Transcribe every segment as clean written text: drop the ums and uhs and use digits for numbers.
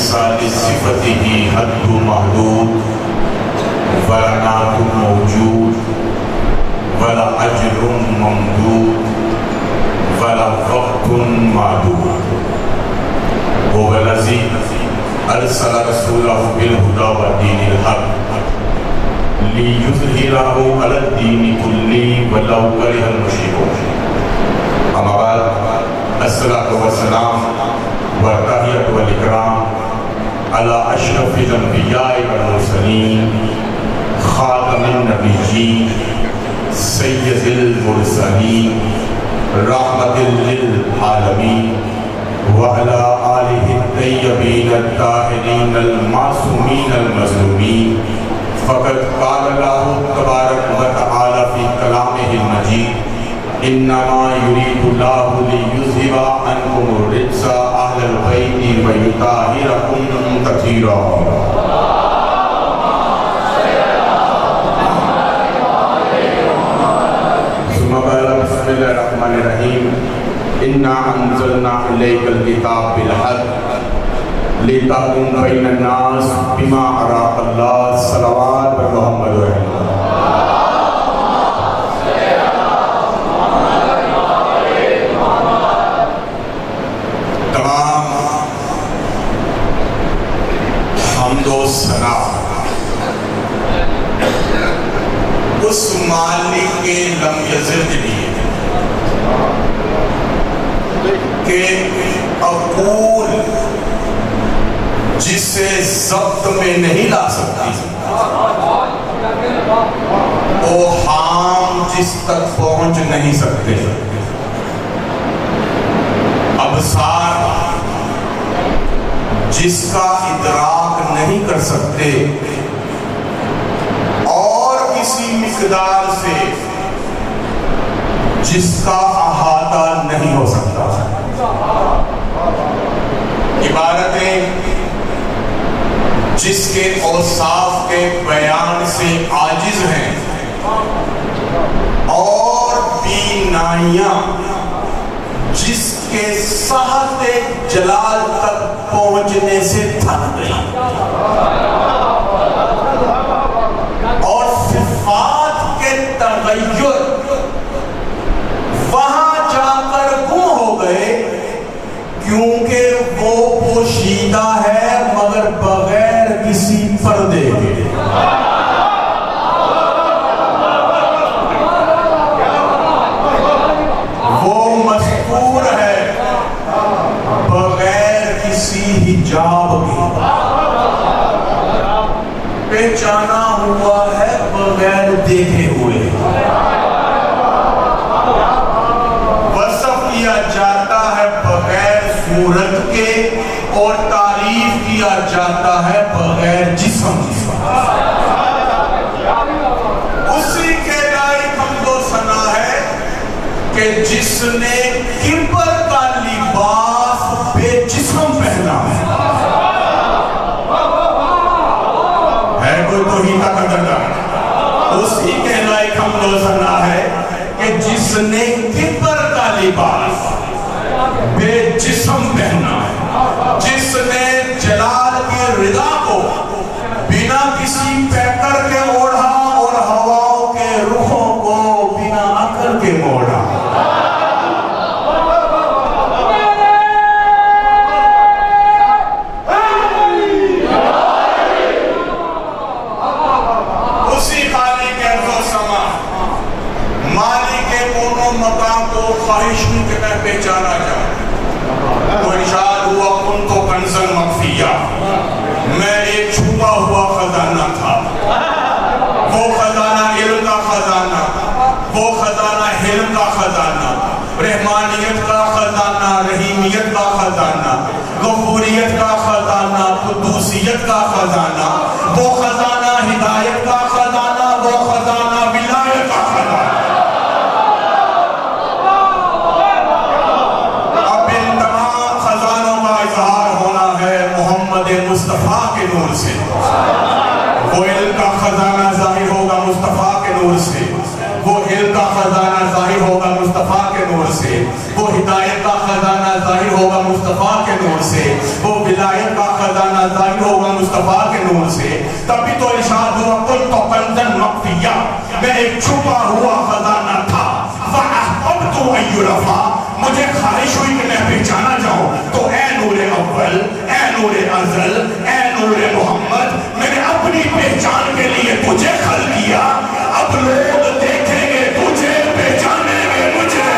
ليس لصفته حد محدود ولا نعت موجود ولا أجر ممدود ولا وقت معدود. هو الذي أرسل رسوله بالهدى ودين الحق ليظهره على الدين كله ولو كره المشركون. أما بعد، الصلاة والسلام والتحية والإكرام على أشرف الأنبياء والمرسلين خاتم النبيين سيد المرسلين رحمة للعالمين وعلى آله الطيبين الطاهرين المعصومين المظلومين. فقد قال الله تبارك وتعالى في كلامه المجيد: إنما يريد الله ليذهب عنكم الرجس أهل البيت ويطهركم تطهيرا. ثم قال: بسم الله الرحمن الرحيم. إنا أنزلنا إليك الكتاب بالحق لتحكم بين الناس بما أراك الله. صلوات محمد رسول اللہ. تمام حمد و ثنا اس مالک کے لم یزل لیے کہ عقول جسے ضبط میں نہیں لا سکتی، اوہام جس تک پہنچ نہیں سکتے، ابصار جس کا ادراک نہیں کر سکتے، اور کسی مقدار سے جس کا احاطہ نہیں ہو سکتا. عبارتیں جس کے اوصاف کے بیان سے عاجز ہیں اور بینائیاں جس کے صحت جلال تک پہنچنے سے تھک گئی، اور صفات کے تغیر وہاں جا کر گم ہو گئے کیونکہ وہ پوشیدہ ہے مگر بغیر کسی پردے کے. وہ مستور ہے بغیر کسی حجاب کے، پہچانا ہوا ہے بغیر دیکھے ہوئے. وصف کیا جاتا ہے بغیر صورت کے اور تعریف کیا جاتا ہے بغیر جسم. اسی کے لائق حمد و ثنا ہے کہ جس نے کبر کا لباس بے جسم پہنا ہے کوئی توحید کا قدردان. اسی کے لائق حمد و ثنا ہے کہ جس نے کبر کا لباس بے جسم پہنا ہے، جس نے جلال کی رضا کو بنا کسی پیکر کے اوڑھا اور ہواؤں کے رخوں کو بنا عقل کے موڑا. اسی خالق ارض و سما، مالک کونو مقام کو خواہش نہیں کہ میں پہچانا جاؤں. وہ ارشاد ہوا: کنت کنزا مخفیا، میں ایک چھپا ہوا خزانہ تھا. وہ خزانہ علم کا خزانہ، وہ خزانہ حلم کا خزانہ، رحمانیت کا خزانہ، رحیمیت کا خزانہ، غفوریت کا خزانہ، قدوسیت کا خزانہ، وہ خزانہ ہدایت کا خزانہ، وہ خزانہ ولایت کا خزانہ. مصطفیٰ کے نور سے وہ علم کا خزانہ ظاہر ہوگا، مصطفیٰ کے نور سے وہ علم کا خزانہ ظاہر ہوگا، مصطفیٰ کے نور سے وہ ہدایت کا خزانہ ظاہر ہوگا، مصطفیٰ کے نور سے وہ ولایت کا خزانہ ظاہر ہوگا مصطفیٰ کے نور سے. تبھی تو ارشاد ہوا قلت کنزا مخفیا، میں ایک چھپا ہوا خزانہ تھا. فاحببت ان یعرفا، مجھے خواہش ہوئی کہ میں پہچانا جاؤں. تو اے نور اول، اے نور ازل، اے نور محمد، میں نے اپنی پہچان کے لیے تجھے خلق کیا. اب لوگ دیکھیں گے تجھے، پہچانیں گے مجھے.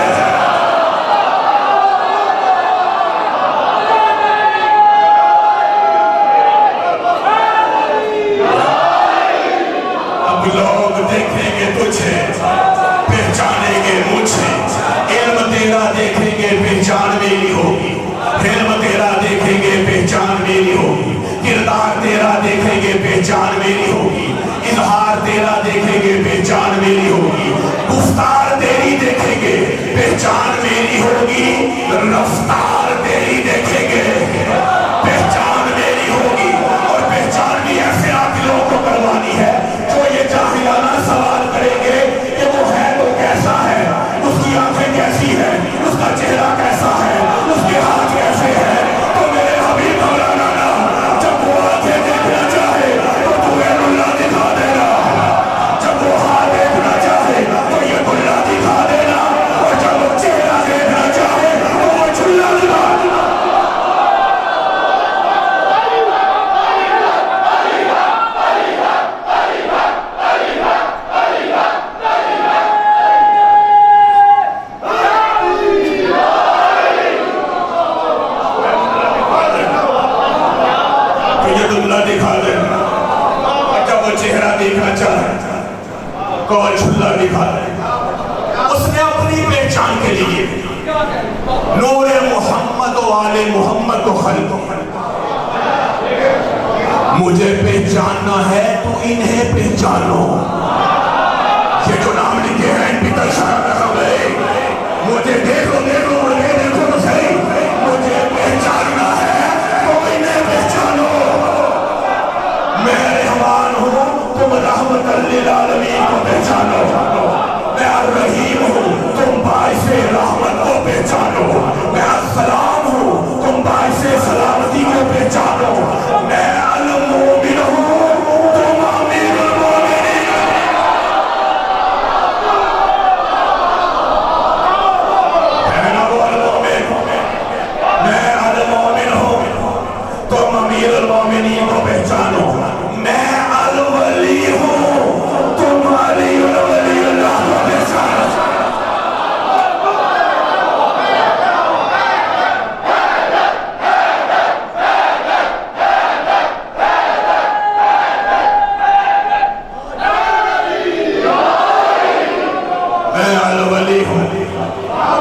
اب لوگ دیکھیں گے تجھے، پہچانیں گے مجھے. علم تیرا دیکھیں گے، پہچان میری ہوگی. علم تیرا دیکھیں گے، پہچان میری ہوگی. کردار تیرا دیکھیں گے، پہچان میری ہوگی. اظہار تیرا دیکھیں گے، پہچان میری ہوگی. گفتار تیری دیکھیں گے، پہچان میری ہوگی. رفتار تیری دیکھیں گے، پہچان میری ہوگی. اور پہچان بھی ایسے عاقلوں کو کروانی ہے جو یہ جاہلانہ سوال کریں گے کہ وہ ہے تو کیسا ہے، اس کی آنکھیں کیسی ہے، اس کا چہرہ کیسا ہے، اس کے ہاتھ کیسے ہے. تو میرے حبیب مولانا جب وہ آنکھیں دیکھنا چاہے تو تو غیر اللہ دکھا دینا. جب وہ ہاتھ دیکھنا چاہے تو یہ اللہ دکھا دینا. اور جب وہ چہرہ دیکھنا چاہے تو وہ چلا دکھا دینا. دکھا دینا. اور جب وہ چہرہ دیکھنا چاہے تو وہ جھلا دکھا دینا. اس نے اپنی پہچان کے لیے نور محمد و آل محمد کو خلق. مجھے پہچاننا ہے تو انہیں پہچانو. یہ جو نام لکھے ہیں ان بھی تشہر رکھو گئے. مجھے دیکھو دیکھو مجھے دیکھو تو صحیح. مجھے پہچاننا ہے تو انہیں پہچانو. میں رحمان ہوں، تم رحمت للعالمین کو پہچانو. میں الرحیم ہوں، تم باعث رحمت کو پہچانو. میں السلام ہوں، تم باعث سلامتی کو پہچانو. میں المومن ہوں، تم امیر المومنین. میں المومن ہوں، تم امیر المومنین کو پہچانو. میں الولی ہوں، تم علی الولی اللہ کو پہچانو. میں الولی ہوں،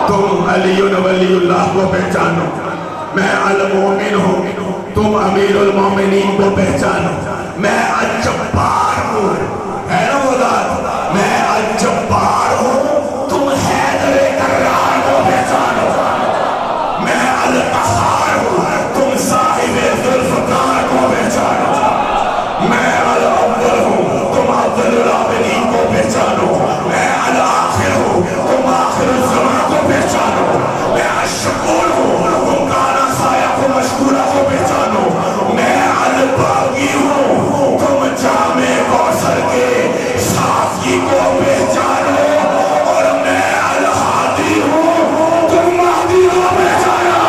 تم علی الولی اللہ کو پہچانو. میں المومن ہوں، تم امیر المومنین کو پہچانو. میں الجبار ہوں، ہے نا وہ ذات. میں الجبار ہوں، تم حیدر کرار کو پہچانو. میں القہار ہوں، تم صاحب ذوالفقار کو پہچانو. میں الاول ہوں، تم افضل العابدین کو پہچانو. میں الآخر ہوں، تم آخر الزمان کو پہچانو. میں الشکور ہوں، تم کانا سایہ کو مشکورہ کو پہچانو. میں الباغی ہوں، تم جامع کوثر کے صافی کو پہچانو. اور میں الہادی ہوں، تم مہدی کو پہچانو.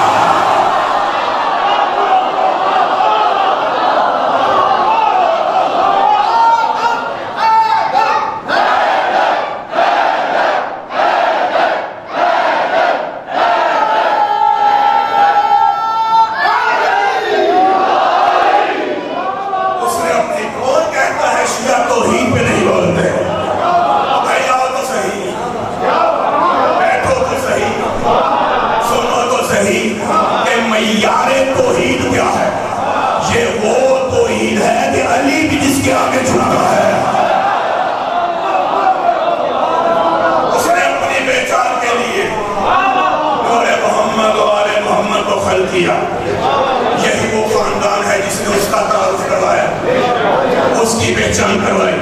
کیا. یہی وہ خاندان ہے جس نے اس کا تعارف کروایا, اس کی پہچان کروائی.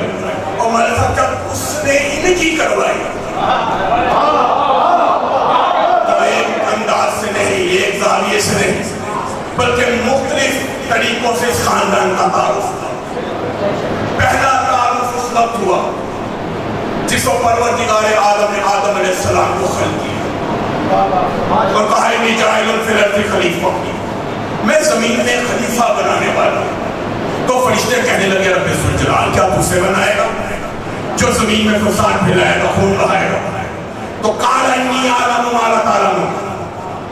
اور ملتا جب اس نے ان کی کروائی تو ایک انداز سے نہیں, ایک زاویے سے نہیں, بلکہ مختلف طریقوں سے اس خاندان کا تعارف تھا. پہلا تعارف اس وقت ہوا جس کو پروردگار عالم نے آدم علیہ السلام کو خلق کیا اور کہا انی جاعل فی الارض خلیفہ، میں زمین میں خلیفہ بنانے والا ہوں. تو فرشتے کہنے لگے رب ذوالجلال کیا تو سے بنائے گا جو زمین میں فساد پھیلائے گا، خون بہائے گا؟ تو قال انی اعلم ما لا تعلمون،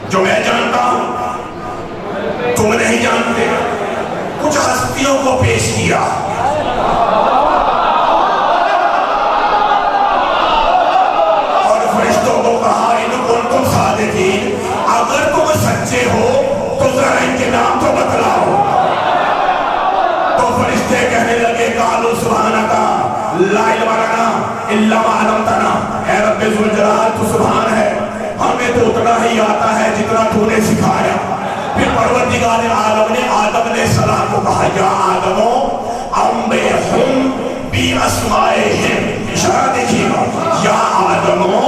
جو میں جانتا ہوں تم نہیں جانتے. کچھ ہستیوں کو پیش کیا اور فرشتوں کو کہا ان کنتم صادقین، اگر تم سچے ہو تو ذرا ان کے نام تو بتلاؤ. تو فرشتے کہنے لگے قالوا سبحانک لا علم لنا الا ما علمتنا، اے رب ذوالجلال تو سبحان ہے، ہمیں تو اتنا ہی آتا ہے جتنا تو نے سکھایا. پھر پروردگار عالم نے آدم علیہ السلام کو کہا یا آدمو انبئہم باسمائہم، اشارہ دیکھیے گا، یا آدمو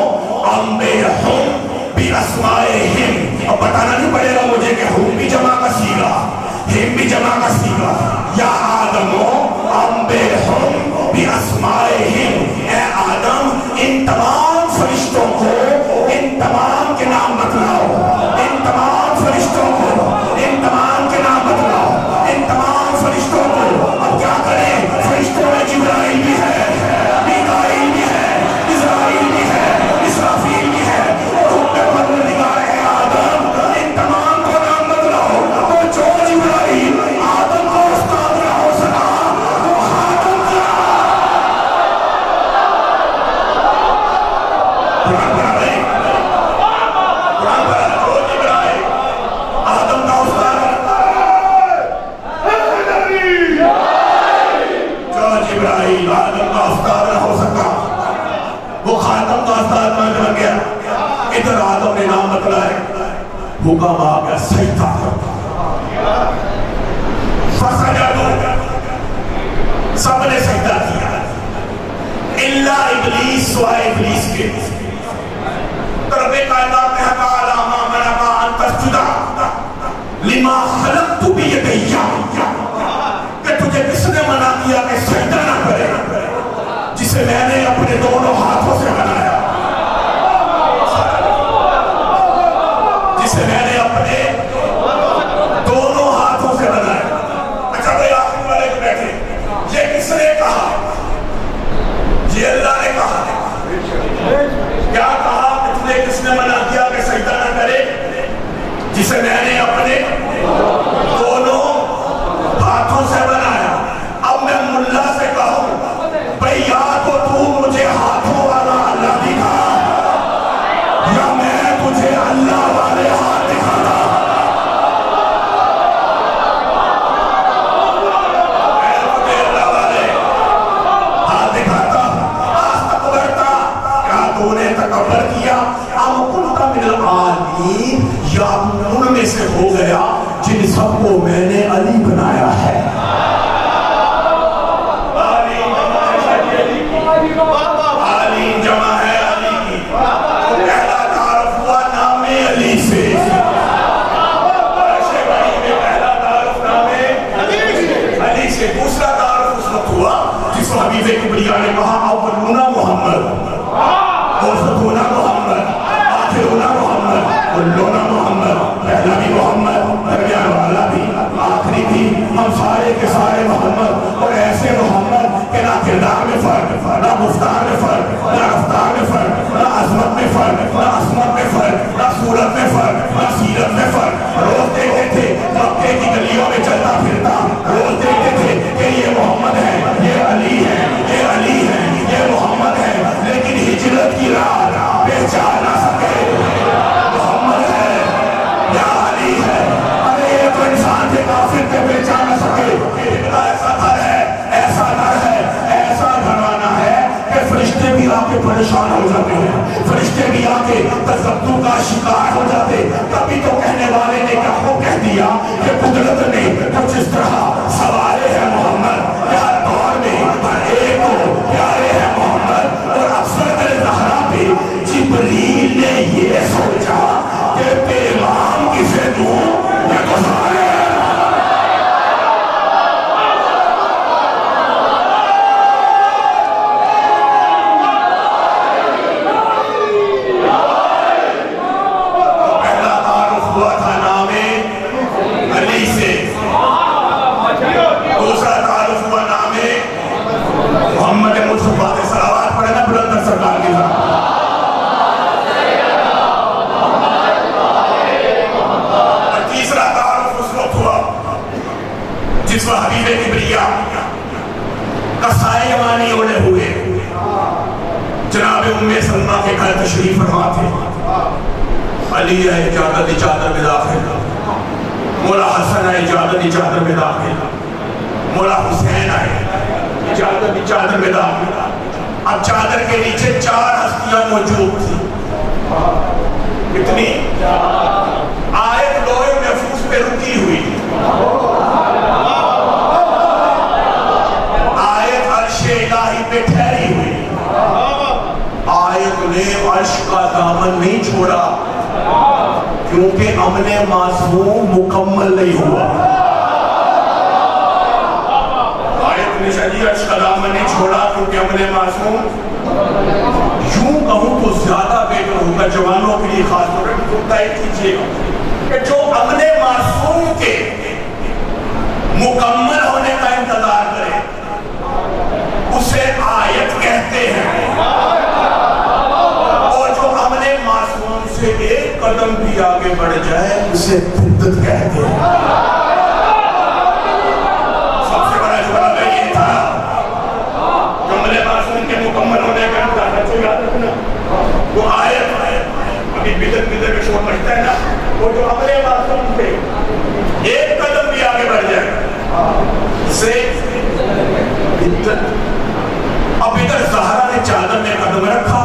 انبئہم باسمائہم. اب بتانا نہیں پڑے گا مجھے کہ ہم بھی جمع کا سیگا ہم بھی جمع کا سیگا. یا آدمو انبئہم باسمائہم، اے آدم ان تمام فرشتوں کو ان تمام کے نام بتلاؤ، ان تمام فرشتوں کو ان تمام کے نام بتلاؤ، ان تمام فرشتوں کو. اب کیا کریں؟ فرشتوں میں جبرائیل بھی ہے، میکائیل بھی ہے، اسرائیل بھی ہے، اسرافیل بھی ہے. تم پہ پروردگار ہے آدم ان تمام کو نام بتلاؤ. تو جو جبرائیل آدم کا استاد نہ ہو سکا وہ آدم کا قرآن پڑھا رہے قرآن پڑھا جو جبرائیل آدم کا استاد جو جبرائیل آدم کا استاد نہ ہو سکا وہ خاتم کا استاد بن گیا. ادھر آدم نے نام بتلائے، حکم آ گیا سجدہ فسجدوا، سب نے سجدہ کیا الا ابلیس، سوائے ابلیس کے. رب کائنات نے کہا لا ما منعک ان تسجد لما خلقت بیدی، کہ تجھے کس نے منع کیا کہ سجدہ نہ کرے جسے میں نے اپنے دونوں ہاتھوں سے بنایا، جسے میں نے اپنے دونوں ہاتھوں سے بنایا. اچھا بھائی آخر والے کو بیٹھے، یہ کس نے کہا؟ یہ اللہ نے کہا. کیا کہا کہ تجھے کس نے منع کیا کہ سجدہ نہ کرے جسے میں نے اپنے دونوں ہاتھوں سے بنایا؟ اب میں ملا سے کہوں بھئی یا تو مجھے ہاتھوں والا اللہ دکھا یا میں تجھے اللہ والے ہاتھ دکھاتا. میں تجھے اللہ والے ہاتھ دکھاتا. استکبرتا، کیا تو نے تکبر کیا؟ ام کنت من العالین، یا ان میں سے ہو گیا جن سب کو میں نے علی بنایا ہے. علی جمع ہے علی کی. پہلا تعارف ہوا نام علی سے، پہلا تعارف نام علی سے. دوسرا تعارف اس وقت ہوا جس کو حبیب کبریا نے کہا اولنا محمد، اوسطنا محمد، آخرنا محمد، کلنا محمد. پہلا بھی محمد، درمیان والا بھی، آخری بھی، ہم سارے کے سارے محمد. اور ایسے محمد کہ نہ کردار میں فرق، نہ گفتار میں فرق، نہ رفتار میں فرق، نہ عظمت میں فرق، نہ عصمت میں فرق، نہ صورت میں فرق، نہ سیرت میں فرق. روز دیکھتے تھے مکے کی گلیوں میں چلتا پھرتا، روز دیکھتے تھے کہ یہ محمد ہے، یہ علی ہے، یہ علی ہے، یہ محمد ہے. لیکن ہجرت کی راہ پہچان نہ سکے محمد ہے یا علی ہے. ارے یہ تو انسان کے کافر کے پہچان نہ سکے. ایسا گھر ہے، ایسا گھر ہے، ایسا گھرانا ہے کہ فرشتے بھی آ کے پریشان ہو جاتے ہیں، فرشتے بھی آ کے تذبذب کا شکار ہو جاتے. کبھی تو کہنے والے نے کیا وہ کہہ دیا کہ قدرت نے کچھ اس طرح سوارے ہیں محمد، ہر دور میں ہر ایک کو پیارے ہیں محمد. اور افسر زہرا پہ جبریل نے یہ سوچا کہ پیغام کسے دوں، میں تو سارے حبیب کبریا کا سائے جوانی اوڑے ہوئے جناب ام سلمہ کے گھر تشریف فرما تھے. علی ہے اجازت چادر میں داخل, مولا حسن ہے اجازت چادر میں داخل, مولا حسین ہے اجازت چادر میں داخل. اب چادر کے نیچے 4 ہستیاں موجود تھی. کتنی؟ آیت لوح محفوظ پہ رکی ہوئی, آیت عرش الہی پہ ٹھہری ہوئی. آیت نے عرش کا دامن نہیں چھوڑا کیونکہ امن معصوم مکمل نہیں ہوا. آیت نے شاید عرش کا دامن نہیں چھوڑا کیونکہ امن معصوم, یوں کہوں تو زیادہ بہتر ہوگا جوانوں کے لیے خاص طور پر تائید کیجیے گا کہ جو امن معصوم کے مکمل ہونے کا انتظار کرے اسے آیت کہتے ہیں, اور جو امن معصوم سے ایک قدم بھی آگے بڑھ جائے اسے بدعت کہتے ہیں. سب سے بڑا جواب یہ تھا جو امن معصوم کے مکمل ہونے کا انتظار کرے, یاد رکھنا وہ آیت ابھی بدعت میں شور مچتا ہے نا, وہ جو امن معصوم سے ایک قدم بھی آگے بڑھ جائے اسے بدعت. اب ادھر زہرا نے چادر میں قدم رکھا,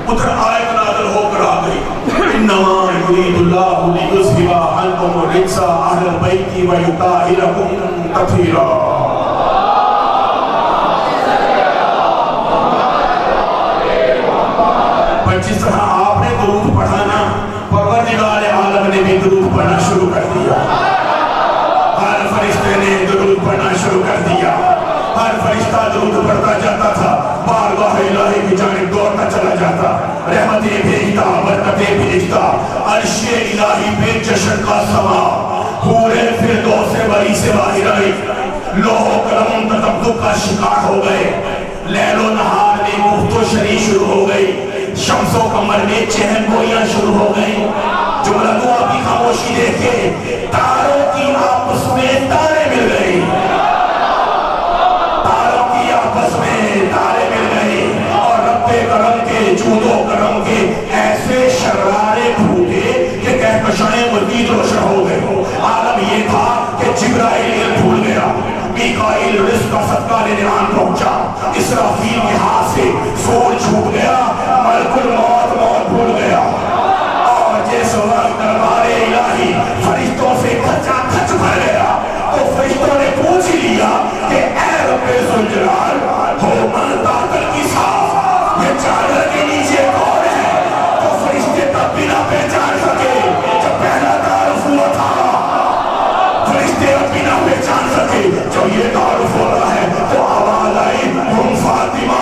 ادھر آیت نازل ہو کر آ گئی, انما یرید اللہ لیذھب عنکم الرجس اہل البیت ویطہرکم تطہیرا. پر جس طرح آپ نے درود پڑھانا, پروردگار عالم نے بھی درود پڑھنا شروع کر دیا. ہر فرشتے نے درود پڑھنا شروع کر دیا. ہر فرشتہ درود پڑھتا جاتا تھا, بارگاہ الہی کی جانب دوڑتا چلا جاتا, رحمتیں بھیجتا, برکتیں بھیجتا. عرش الہی پہ جشن کا سما, حوریں فردوس بری سے باہر آئی, لوح و قلم تتبدو کا شکار ہو گئے, لیل و نہار میں گفت و شنی شروع ہو گئی, شمس و قمر میں چہن گوئیاں شروع ہو گئی. جملہ دعا کی خاموشی دیکھے, تاروں کی آپس میں تارے مل گئی, تاروں کی آپس میں تارے مل گئی, اور رب کرم کے جود و کرم کے ایسے شرارے پھوٹے کہ کہکشائیں مزید روشن ہو گئے. عالم یہ تھا کہ جبرائیل بھول گیا, میکائیل رزق کا صدقہ لینے آن پہنچا, اسرافیل کے ہاتھ سے سور چھوٹ گیا, ملک الموت موت بھول گیا. اور جس وقت دربار الہی فرشتوں سے کھچا کھچ بھر گیا تو فرشتوں نے پوچھ لیا کہ اے رب ذوالجلال ہو من طاقت کی صاف, یہ چادر کے نیچے کون ہے؟ تو فرشتے تب بھی نہ پہچان سکے جب پہلا تعارف ہوا تھا, فرشتے اب بھی نہ پہچان سکے جب یہ تعارف ہو رہا ہے. تو آواز آئی ہم فاطمہ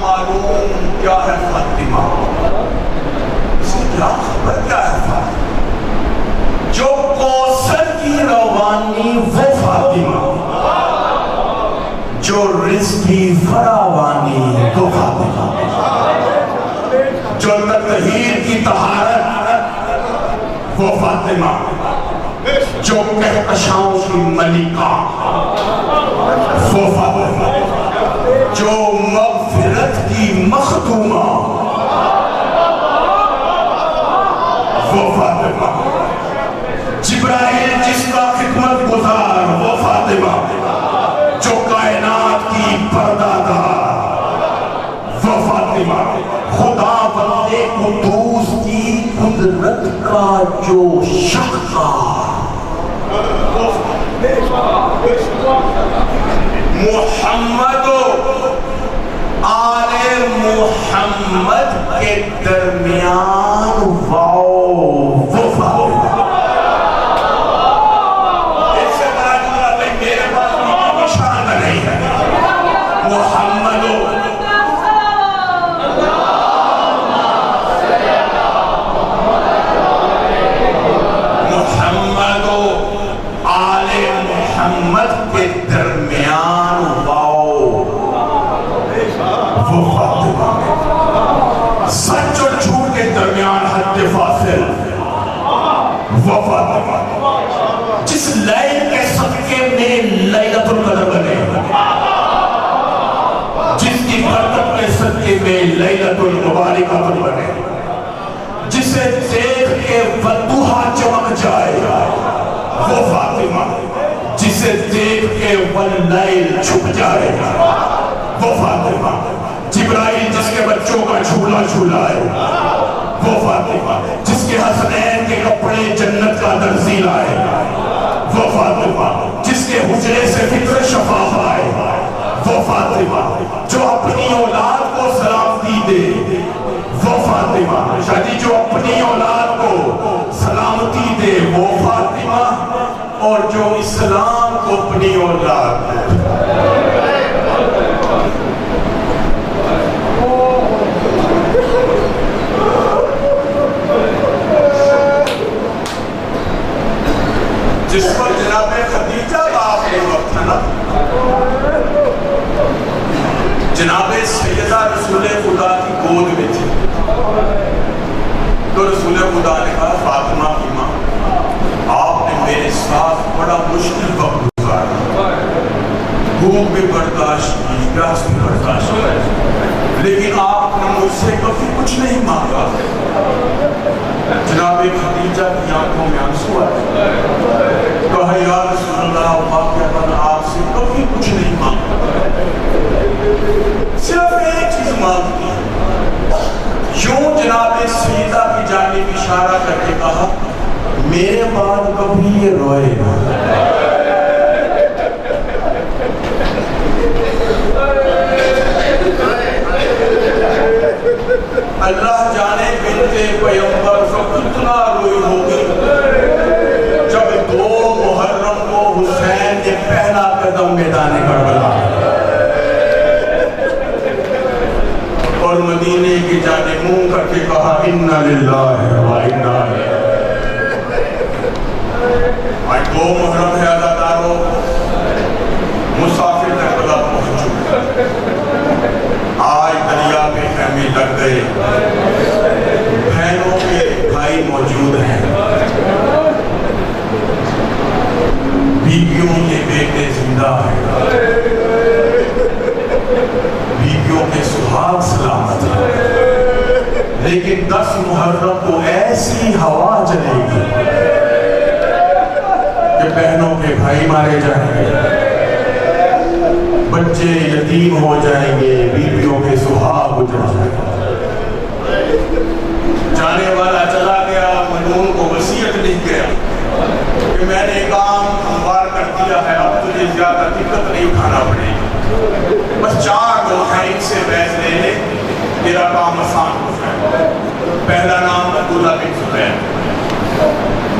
معلوم کیا ہے فاطمہ، اسے کیا خبر کیا ہے فاطمہ؟ جو کوثر کی روانی وہ فاطمہ، جو رزق کی فراوانی وہ فاطمہ، جو تطہیر کی طہارت وہ فاطمہ، جو کہکشاؤں کی ملکہ وہ فاطمہ، جو مغفرت کی مختومہ وہ فاطمہ، جبرائیل جس کا خدمت گزار وہ فاطمہ، جو کائنات کی پردہ دار وہ فاطمہ، خدا بندے قدوس کی قدرت کا جو شاہکار محمد و آل محمد کے درمیان وہ فاطمہ۔ اس سے بڑا جملہ بھئی میرے پاس نشان نہیں ہے۔ محمد و آل محمد کے درمیان وہ فاطمہ، سچ اور جھوٹ کے درمیان حد فاصل وہ فاطمہ، جس لیل کے صدقے میں لیلۃ القدر بنے، جس کی برکت کے صدقے میں لیلۃ المبارکہ بنے، جسے دیکھ کے والضحیٰ چمک جائے وہ فاطمہ، جسے دیکھ کے واللیل چھپ جائے وہ فاطمہ، جبرائیل جس کے بچوں کا جھولا جھولائے وہ فاطمہ، جس کے حسنین کے کپڑے جنت کا درزی لائے وہ فاطمہ، جس کے حجرے سے فطر شفاف آئے وہ فاطمہ، جو اپنی اولاد کو سلامتی دے وہ فاطمہ، شادی جو اپنی اولاد کو سلامتی دے وہ فاطمہ، اور جو اسلام کو اپنی اولاد دے۔ جس پر جناب خدیجہ کا آخری وقت تھا نا، جناب سیدہ رسول خدا کی گود میں تھی، تو رسول خدا نے کہا فاطمہ کی ماں آپ نے میرے ساتھ بڑا مشکل وقت گزارا، بھوک بھی برداشت کی، پیاس بھی برداشت کی، لیکن آپ نے مجھ سے کبھی کچھ نہیں مانگا۔ جناب خدیجہ کی آنکھوں میں آنسو آئے، کہا یا رسول اللہ واقعتاً آپ سے کبھی کچھ نہیں مانگا، صرف ایک چیز مانگتی ہے۔ یوں جناب سیدہ کی جانب اشارہ کر کے کہا میرے بعد کبھی یہ روئے گا۔ اللہ جانے بنت پیغمبر کو کتنا روئی ہوگی جب 2 محرم کو حسین نے پہلا قدم میدان کربلا اور مدینے کی جانب منہ کر کے کہا انا للہ و انا الیہ۔ آج 2 محرم ہے عزادارو، مسافر کربلا پہنچ چکے، آج دریا پہ خیمے لگ گئے، بہنوں کے بھائی موجود ہیں، بیویوں کے بیٹے زندہ ہیں، بیویوں کے سہاگ سلامت ہیں، لیکن 10 محرم کو ایسی ہوا چلے گی کہ بہنوں کے بھائی مارے جائیں گے، بچے یتیم ہو جائیں گے، بیویوں کے سہاگ اجڑ جائیں گے۔ جانے والا چلا گیا، مجنون کو وصیت لکھ گیا کہ میں نے کام ہموار کر دیا ہے، اب تجھے زیادہ دقت نہیں اٹھانا پڑے گی، بس 4 لوگ ہیں ان سے بیعت لے لے، تیرا کام آسان ہو جائے۔ پہلا نام عبداللہ بن زبیر،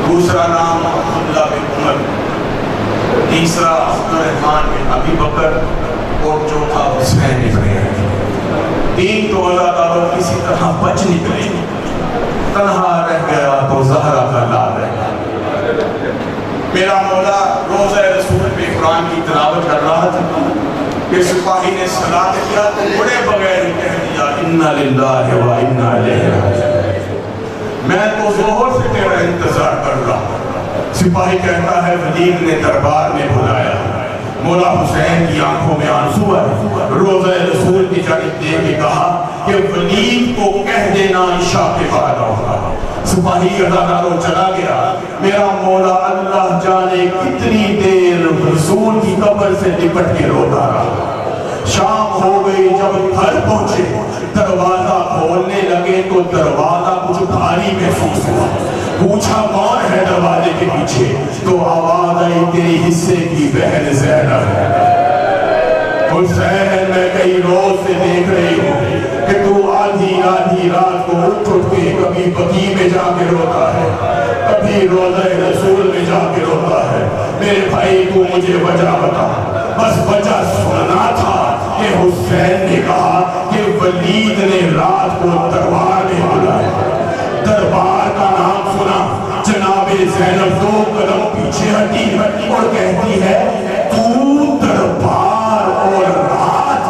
دوسرا نام عبداللہ بن عمر، تیسرا عبدالرحمن بن ابی بکر، اور چوتھا حسین بن علی۔ تین تو عزاداروں کسی طرح بچ نکلے، تنہا رہ گیا تو زہرا کا لال رہ گیا۔ میرا مولا روزہ رسول پہ قرآن کی تلاوت کر رہا تھا کہ سپاہی نے صلاۃ کیا تو بڑے بغیر ہی کہہ دیا انا للہ و انا الیہ راجعون، میں تو ظہر سے تیرا انتظار کر رہا ہوں۔ سپاہی کہتا ہے ولید نے دربار میں بلایا، مولا حسین کی آنکھوں میں آنسو ہے، روزہ رسول کی جانب دے کے کہا کہ ولید کو کہہ دینا عشاء کے بعد ہوگا۔ سپاہی عزاداروں چلا گیا، میرا مولا اللہ جانے کتنی دیر رسول کی قبر سے لپٹ کے روتا رہا۔ شام ہو گئی، جب گھر پہنچے دروازہ کھولنے لگے تو دروازہ کچھ بھاری محسوس ہوا۔ پوچھا کون ہے دروازے کے پیچھے، تو آواز آئی تیری حصے کی بہن زینب ہے۔ حسین میں کئی روز سے دیکھ رہی ہوں کہ تو آدھی رات کو اٹھ کے کبھی بقیع میں جا کے روتا ہے، کبھی روضہ رسول میں جا کے روتا ہے۔ میرے بھائی تو مجھے وجہ بتا۔ بس وجہ سننا تھا کہ حسین نے کہا کہ ولید نے رات کو دربار میں بلایا۔ دربار کا نام سنا، جناب زینب دو قدم پیچھے ہٹی اور کہتی ہے تو دربار اور رات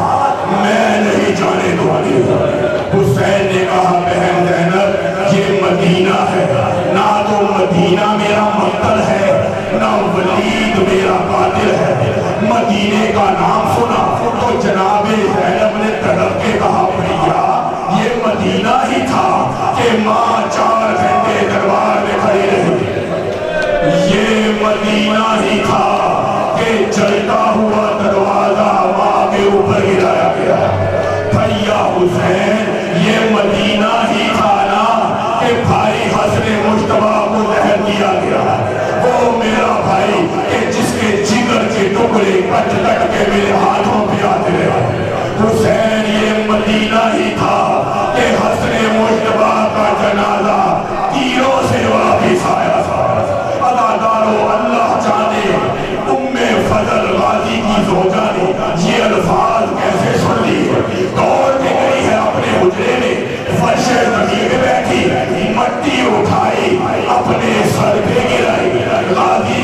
میں نہیں جانے دوں گی۔ حسین نے کہا بہن زینب یہ مدینہ ہے، نہ تو مدینہ میرا مقتل ہے نہ ولید میرا قاتل ہے۔ مدینے کا نام سنا تو جناب زینب نے تڑپ کے کہا بھیا یہ مدینہ ہی تھا کہ ماں 4 گھنٹے دربار میں کھڑی رہی، یہ مدینہ ہی تھا کہ جلتا ہوا دروازہ ماں کے اوپر گرایا گیا۔ بھیا حسین یہ مدینہ ہی تھا نا کہ بھائی حسن مجتبیٰ کو زہر دیا گیا، وہ میرا بھائی کہ جس کے جگر کے ٹکڑے کٹ کٹ کے میرے ہاتھوں پہ آتے رہے۔ حسین یہ مدینہ ہی تھا کہ حسن مجتبیٰ کا جنازہ تیروں سے واپس آیا تھا۔ عزادارو اللہ جانے ام فضل غازی کی زوجہ نے یہ الفاظ کیسے سن لی، دوڑ کے گئی ہے اپنے حجرے میں، فرش زمین میں بیٹھی، مٹی اٹھائی اپنے سر پہ گرائی، غازی